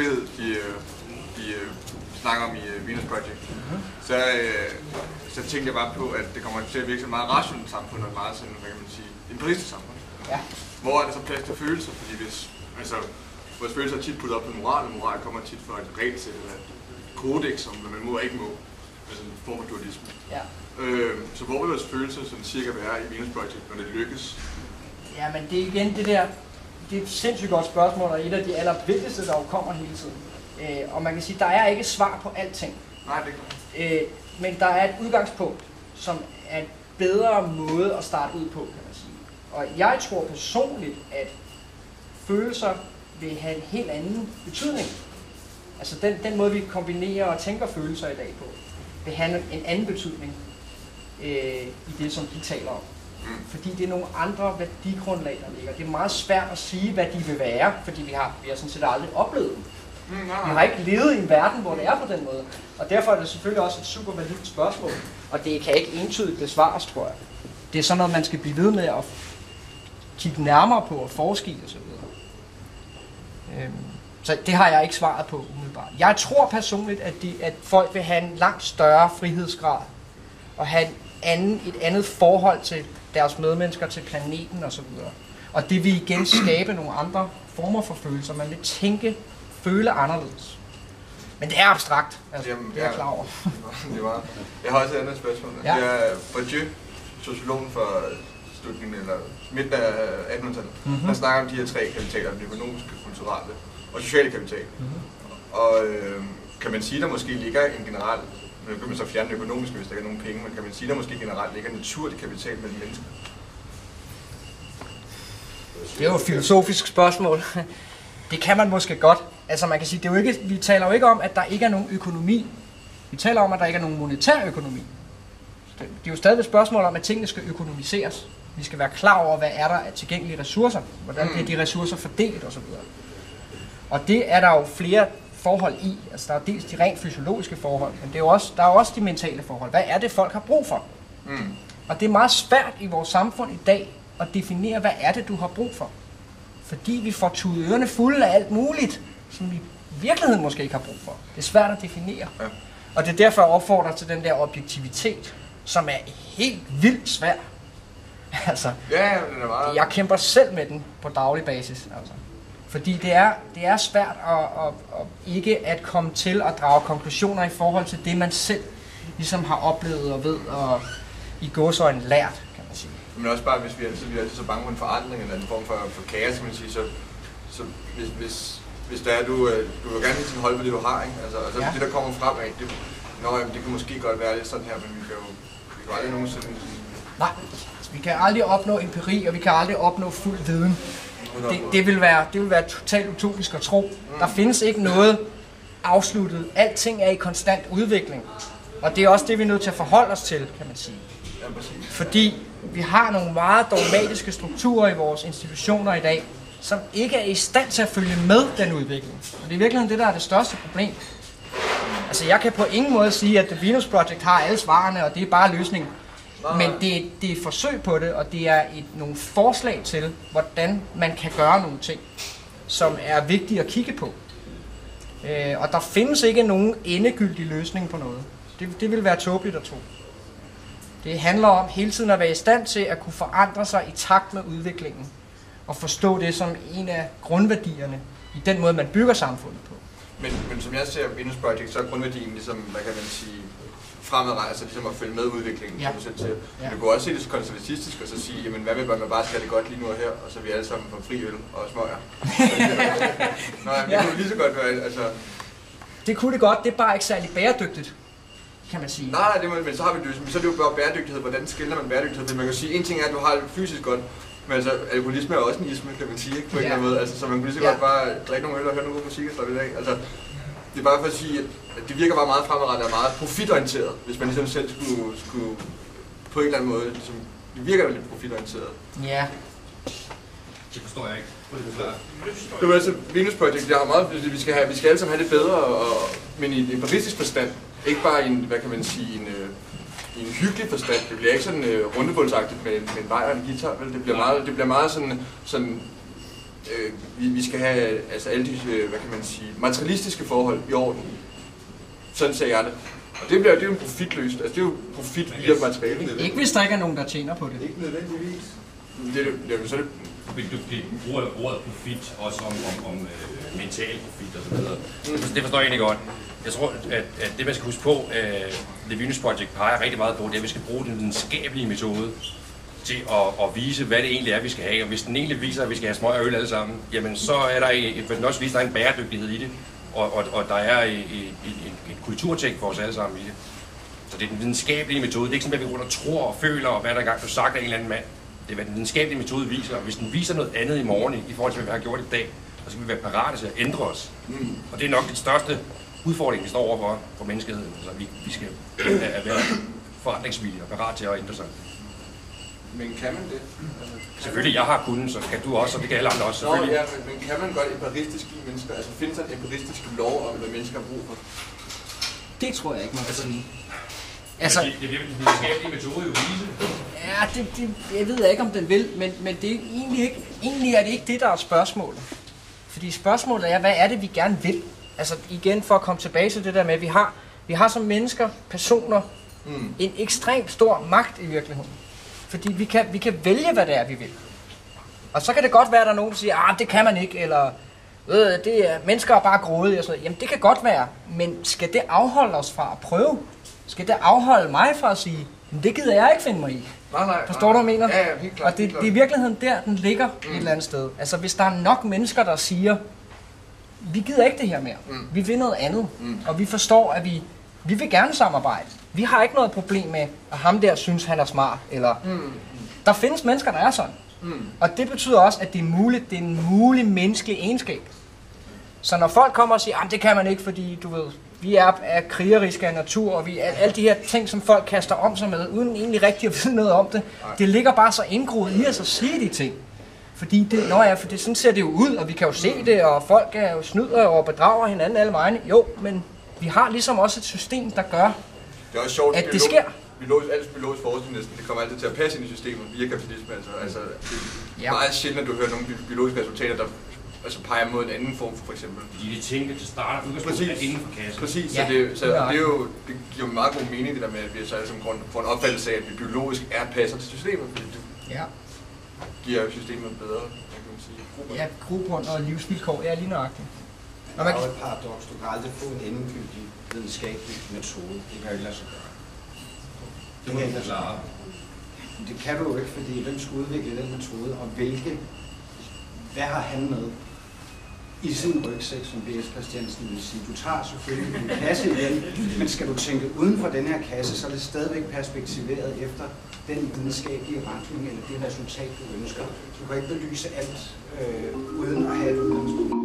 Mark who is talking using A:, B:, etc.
A: frihed, de snakker om i Venus Project, så tænkte jeg bare på, at det kommer til at virke som et meget rationelt samfund, og et meget sådan, hvad kan man sige, empiristisk samfund. Ja. Hvor er der så plads til følelser? Fordi vores følelser er tit puttet op på moral, og moral kommer tit fra et regelsæt eller et kodex, som man må og ikke må. Altså en form for dualisme. Ja. Så hvor vil vores følelser sådan cirka være i Venus Project, når det lykkes?
B: Ja, men det er igen det der, det er et sindssygt godt spørgsmål, og et af de allervigtigste, der jo kommer hele tiden. Og man kan sige, der er ikke svar på alting.
A: Nej, det kan
B: men der er et udgangspunkt, som er en bedre måde at starte ud på, kan man sige. Og jeg tror personligt, at følelser vil have en helt anden betydning. Altså den måde, vi kombinerer og tænker følelser i dag på, vil have en anden betydning i det, som de taler om. Fordi det er nogle andre værdigrundlag, der ligger. Det er meget svært at sige, hvad de vil være, fordi vi har sådan set aldrig oplevet dem. Vi har ikke levet i en verden, hvor det er på den måde. Og derfor er det selvfølgelig også et super validt spørgsmål. Og det kan ikke entydigt besvares, tror jeg. Det er sådan noget, man skal blive ved med at kigge nærmere på og forske og så videre. Så det har jeg ikke svaret på umiddelbart. Jeg tror personligt, at folk vil have en langt større frihedsgrad og have et andet forhold til deres medmennesker, til planeten og så videre. Og det vil igen skabe nogle andre former for følelser. Man vil tænke, føle anderledes. Men det er abstrakt, altså,
A: jamen,
B: det er jeg klar over.
A: Jeg har også et andet spørgsmål. Ja. Det er Bourdieu, sociologen for slutningen eller midten af 1800-tallet. Han snakker om de her tre kapitaler, den økonomiske, kulturelle og sociale kapital. Og kan man sige, der måske ligger en generel, nu kan man så fjerne den økonomiske, hvis der ikke er nogen penge, men kan man sige, der måske generelt ligger en naturlig kapital mellem mennesker?
B: Det er jo et filosofisk spørgsmål. Det kan man måske godt. Altså man kan sige, det er jo ikke, vi taler jo ikke om, at der ikke er nogen økonomi. Vi taler om, at der ikke er nogen monetær økonomi. Det er jo stadig et spørgsmål om, at tingene skal økonomiseres. Vi skal være klar over, hvad er der af tilgængelige ressourcer. Hvordan bliver de ressourcer fordelt osv. Og det er der jo flere forhold i. Altså der er dels de rent fysiologiske forhold, men det er jo også, der er også de mentale forhold. Hvad er det, folk har brug for? Og det er meget svært i vores samfund i dag at definere, hvad er det, du har brug for. Fordi vi får tudet ørerne fulde af alt muligt, som vi i virkeligheden måske ikke har brug for. Det er svært at definere. Ja. Og det er derfor, jeg opfordrer til den der objektivitet, som er helt vildt svær. Altså,
A: den er meget...
B: Jeg kæmper selv med den på daglig basis. Altså. Fordi det er svært at ikke at komme til at drage konklusioner i forhold til det, man selv ligesom har oplevet og ved og i gåseøjne lært, kan man sige.
A: Men også bare, hvis vi er altid så bange for en forandring eller en form for kaos, kan man sige, så hvis der er, du vil gerne lige holde på det, du har, ikke? Altså, og så det, der kommer frem af, det kan måske godt være lidt sådan her, men vi kan jo aldrig nogensinde...
B: Nej, vi kan aldrig opnå empiri, og vi kan aldrig opnå fuld viden. Det vil være totalt utopisk at tro. Der findes ikke noget afsluttet. Alting er i konstant udvikling. Og det er også det, vi er nødt til at forholde os til, kan man sige. Fordi vi har nogle meget dogmatiske strukturer i vores institutioner i dag, som ikke er i stand til at følge med den udvikling. Og det er virkelig det, der er det største problem. Altså jeg kan på ingen måde sige, at The Venus Project har alle svarene, og det er bare løsningen. Men det er et forsøg på det, og det er nogle forslag til, hvordan man kan gøre nogle ting, som er vigtige at kigge på. Og der findes ikke nogen endegyldig løsning på noget. Det vil være tåbeligt at tro. Det handler om hele tiden at være i stand til at kunne forandre sig i takt med udviklingen. Og forstå det som en af grundværdierne i den måde, man bygger samfundet på.
A: Men som jeg ser Venus Project, så er grundværdien ligesom, hvad kan man sige, fremadrettet, altså ligesom at følge med udviklingen, som du selv siger. Men du kan også se det så konservatistisk og så sige, jamen hvad vil man bare skal have det godt lige nu og her, og så er vi alle sammen på fri øl og smøger. Nå, det kunne lige så godt være, altså...
B: Det kunne det godt, det er bare ikke særlig bæredygtigt, kan man sige.
A: Nej, men så har vi det, så er det jo bare bæredygtighed. Hvordan skiller man bæredygtighed? For man kan sige, en ting er, at du har det fysisk godt, men altså, alkoholisme er også en isme, kan man sige, ikke? På en eller anden måde. Altså, så man kunne lige så godt bare drikke nogle øl og høre noget god musik og slappe i dag. Altså, det er bare for at sige, at det virker bare meget fremadrettet og meget profitorienteret, hvis man ligesom selv skulle på en eller anden måde, ligesom, det virker lidt profitorienteret.
B: Ja.
C: Det forstår jeg ikke.
A: Det var altså Venus Project, jeg har meget, vi skal alle sammen have det bedre, men i en empiristisk forstand, ikke bare i en, hvad kan man sige, i en hyggelig forstand. Det bliver ikke sådan rundebålsagtigt med en vej og en guitar, vel? Det bliver meget sådan vi skal have altså alle de, hvad kan man sige, materialistiske forhold i orden. Sådan sagde jeg det. Og det er jo en profitløst, altså det er jo profit via materiale.
B: Ikke hvis der ikke er nogen, der tjener på det.
D: Ikke nødvendigvis.
A: Det
C: Vi bruger ordet profit også om mental profit og så videre. Det forstår jeg egentlig godt. Jeg tror, at det man skal huske på, The Venus Project peger rigtig meget på, det er, at vi skal bruge den videnskabelige metode til at vise, hvad det egentlig er, vi skal have. Og hvis den egentlig viser, at vi skal have smøg og øl alle sammen, jamen så er der også vise, at der er en bæredygtighed i det. Og der er et kulturtjek for os alle sammen i det. Så det er den videnskabelige metode. Det er ikke sådan, at vi rundt og tror og føler, og hvad der engang blev sagt af en eller anden mand. Det er, hvad den videnskabelige metode viser. Og hvis den viser noget andet i morgen, i forhold til, hvad vi har gjort i dag, så skal vi være parate til at ændre os. Og det er nok den største udfordring, vi står overfor for menneskeheden. Altså, vi skal være forandringsvillige og parat til at ændre sig.
A: Men kan man det?
C: Selvfølgelig, jeg har kunnet, så kan du også, og det kan alle andre også.
A: Nå, ja, men kan man godt empiristisk lide mennesker? Altså findes der en empirisk lov om, hvad mennesker har brug for?
B: Det tror jeg ikke, man kan sige. Altså,
C: det er den videnskabelige metode jo vise.
B: Ja, jeg ved ikke, om den vil, men det er egentlig er det ikke det, der er spørgsmålet. Fordi spørgsmålet er, hvad er det, vi gerne vil? Altså igen, for at komme tilbage til det der med, at vi har som mennesker, personer, en ekstremt stor magt i virkeligheden. Fordi vi kan vælge, hvad det er, vi vil. Og så kan det godt være, at der er nogen, der siger, det kan man ikke, eller mennesker er bare grådige og sådan noget. Jamen det kan godt være, men skal det afholde os fra at prøve? Skal det afholde mig fra at sige, det gider jeg ikke finde mig i?
A: Nej.
B: Forstår du, hvad jeg mener?
A: Ja, helt klart.
B: Og det er i virkeligheden der, den ligger et eller andet sted. Altså hvis der er nok mennesker, der siger, vi gider ikke det her mere. Vi vil noget andet. Og vi forstår, at vi vil gerne samarbejde. Vi har ikke noget problem med, at ham der synes, han er smart. Eller der findes mennesker, der er sådan. Og det betyder også, at det er muligt. Det er en mulig menneskelig egenskab. Så når folk kommer og siger, det kan man ikke, fordi du ved, vi er krigeriske af natur, og vi er alle de her ting, som folk kaster om sig med, uden egentlig rigtig at vide noget om det. Det ligger bare så indgroet i os at sige de ting. Fordi for sådan ser det jo ud, og vi kan jo se det, og folk er jo snyder og bedrager hinanden alle vegne. Jo, men vi har ligesom også et system, der gør,
A: det er også sjovt,
B: at det sker.
A: Alt biologisk forskning næsten, det kommer altid til at passe ind i systemet via kapitalisme. Altså det er meget sjældent, at du hører nogle biologiske resultater, der peger mod en anden form for eksempel.
C: Fordi det tænker til start, udgangspunktet er inden for kassen.
A: Præcis,
B: ja.
A: så det giver jo meget god mening, det der med, at vi så alle sammen får en opfattelse af, at vi biologisk passer til systemet, fordi det giver systemet bedre, kan man sige, grobund.
B: Ja, grobund og livsvilkår er lige nøjagtigt.
D: Der er jo et paradoks. Du kan aldrig få en endegyldig videnskabelig metode. Det kan jo ikke lade sig gøre.
C: Det må du forklare.
D: Det kan du jo ikke, fordi hvem skal udvikle den metode, og hvad har han med i sin rygsæk, som B.S. Christiansen vil sige. Du tager selvfølgelig en kasse igen, men skal du tænke uden for den her kasse, så er det stadigvæk perspektiveret efter den videnskabelige retning eller det resultat, du ønsker. Du kan ikke belyse alt uden at have et udgangspunkt.